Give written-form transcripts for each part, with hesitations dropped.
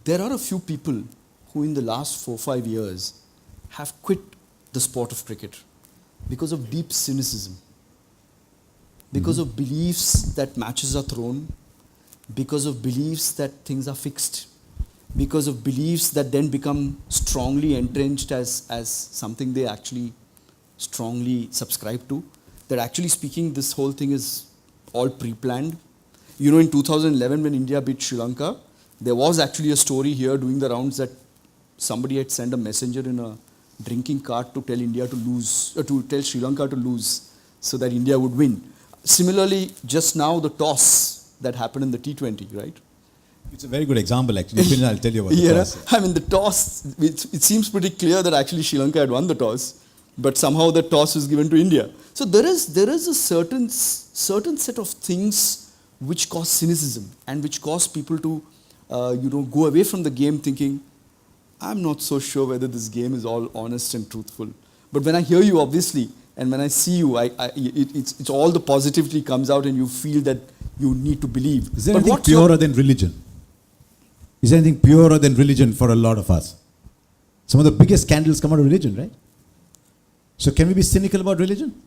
there are a few people who in the last 4-5 years have quit the sport of cricket because of deep cynicism, because of beliefs that matches are thrown, because of beliefs that things are fixed, because of beliefs that then become strongly entrenched as something they actually strongly subscribe to. That actually speaking, this whole thing is all pre-planned. You know, in 2011 when India beat Sri Lanka, there was actually a story here doing the rounds that somebody had sent a messenger in a drinking cart to tell India to lose, to tell Sri Lanka to lose so that India would win. Similarly, just now the toss that happened in the T20, right? It's a very good example actually. I'll tell you about the toss. I mean the toss, it seems pretty clear that actually Sri Lanka had won the toss, but somehow the toss was given to India. So there is a certain set of things which cause cynicism and which cause people to go away from the game thinking, I'm not so sure whether this game is all honest and truthful. But when I hear you, obviously, and when I see you, it's all the positivity comes out and you feel that you need to believe. Is there anything purer than religion? Is there anything purer than religion for a lot of us? Some of the biggest scandals come out of religion, right? So can we be cynical about religion?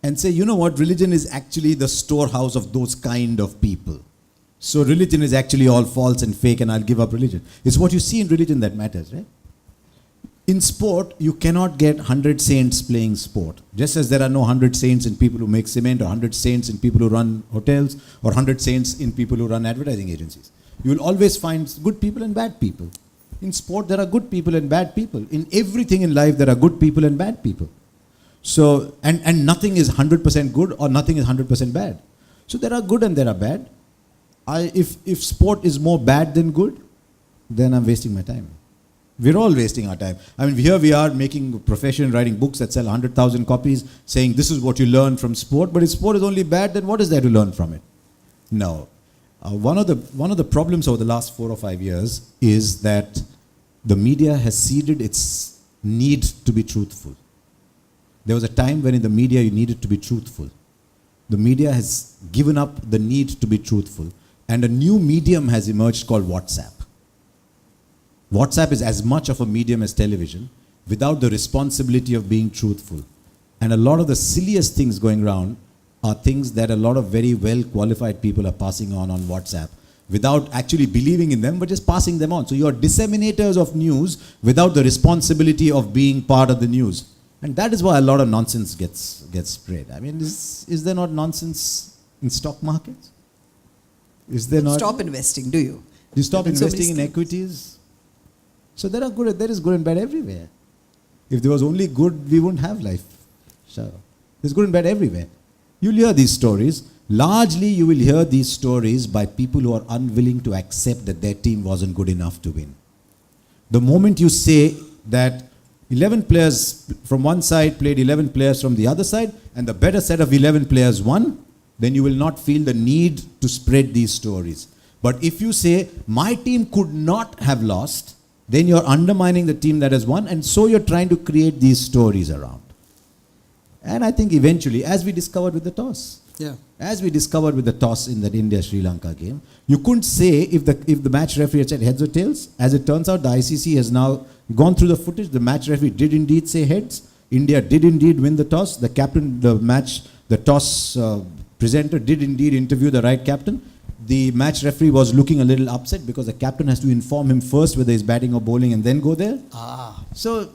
And say, you know what, religion is actually the storehouse of those kind of people. So religion is actually all false and fake and I'll give up religion. It's what you see in religion that matters, right? In sport, you cannot get 100 saints playing sport. Just as there are no 100 saints in people who make cement, or 100 saints in people who run hotels, or 100 saints in people who run advertising agencies. You will always find good people and bad people. In sport, there are good people and bad people. In everything in life, there are good people and bad people. So, and nothing is 100% good or nothing is 100% bad. So there are good and there are bad. If sport is more bad than good, then I'm wasting my time. We're all wasting our time. I mean, here we are making a profession, writing books that sell 100,000 copies, saying this is what you learn from sport. But if sport is only bad, then what is there to learn from it? No. One of the problems over the last 4 or 5 years is that the media has ceded its need to be truthful. There was a time when in the media you needed to be truthful. The media has given up the need to be truthful. And a new medium has emerged called WhatsApp. WhatsApp is as much of a medium as television without the responsibility of being truthful. And a lot of the silliest things going around are things that a lot of very well qualified people are passing on WhatsApp without actually believing in them, but just passing them on. So you are disseminators of news without the responsibility of being part of the news. And that is why a lot of nonsense gets spread. I mean, is there not nonsense in stock markets? Is there not? Stop investing, do you? You stop investing in equities? So there is good and bad everywhere. If there was only good, we wouldn't have life. So there's good and bad everywhere. You'll hear these stories. Largely, you will hear these stories by people who are unwilling to accept that their team wasn't good enough to win. The moment you say that 11 players from one side played 11 players from the other side, and the better set of 11 players won, then you will not feel the need to spread these stories. But if you say, my team could not have lost, then you're undermining the team that has won, and so you're trying to create these stories around. And I think eventually, as we discovered with the toss, as we discovered with the toss in that India-Sri Lanka game, you couldn't say if the match referee had said heads or tails. As it turns out, the ICC has now gone through the footage. The match referee did indeed say heads. India did indeed win the toss. The captain, the toss presenter did indeed interview the right captain. The match referee was looking a little upset because the captain has to inform him first whether he's batting or bowling and then go there. So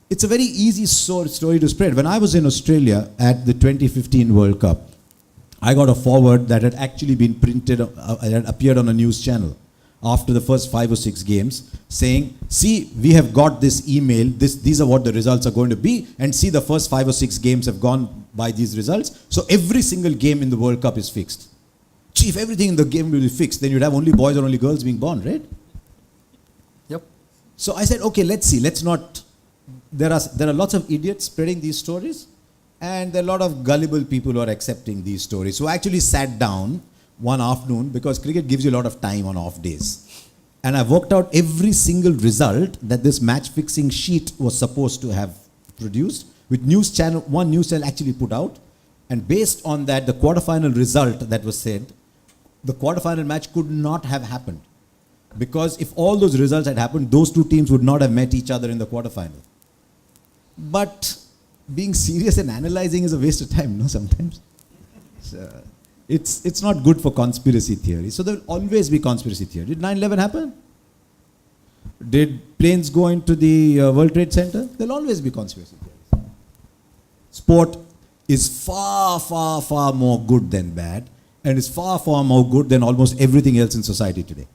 it's a very easy story to spread. When I was in Australia at the 2015 World Cup, I got a forward that had actually been printed, had appeared on a news channel after the first 5 or 6 games, saying, see, we have got this email, these are what the results are going to be, and see, the first 5 or 6 games have gone by these results, so every single game in the World Cup is fixed. Chief, everything in the game will be fixed, then you'd have only boys or only girls being born, right? Yep. So I said, okay, let's see, let's not, there are lots of idiots spreading these stories, and there are a lot of gullible people who are accepting these stories. So I actually sat down one afternoon, because cricket gives you a lot of time on off days. And I worked out every single result that this match fixing sheet was supposed to have produced, with one news channel actually put out. And based on that, the quarterfinal result that was said, the quarterfinal match could not have happened. Because if all those results had happened, those two teams would not have met each other in the quarterfinal. But being serious and analyzing is a waste of time, no, sometimes. So, it's not good for conspiracy theory. So there will always be conspiracy theory. Did 9/11 happen? Did planes go into the World Trade Center? There will always be conspiracy theories. Sport is far, far, far more good than bad, and is far, far more good than almost everything else in society today.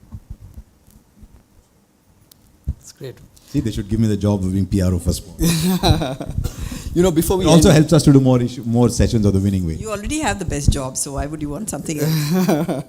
That's great. See, they should give me the job of being PRO for sport. Before we It also end, helps us to do more sessions of the winning way. You already have the best job, so why would you want something else?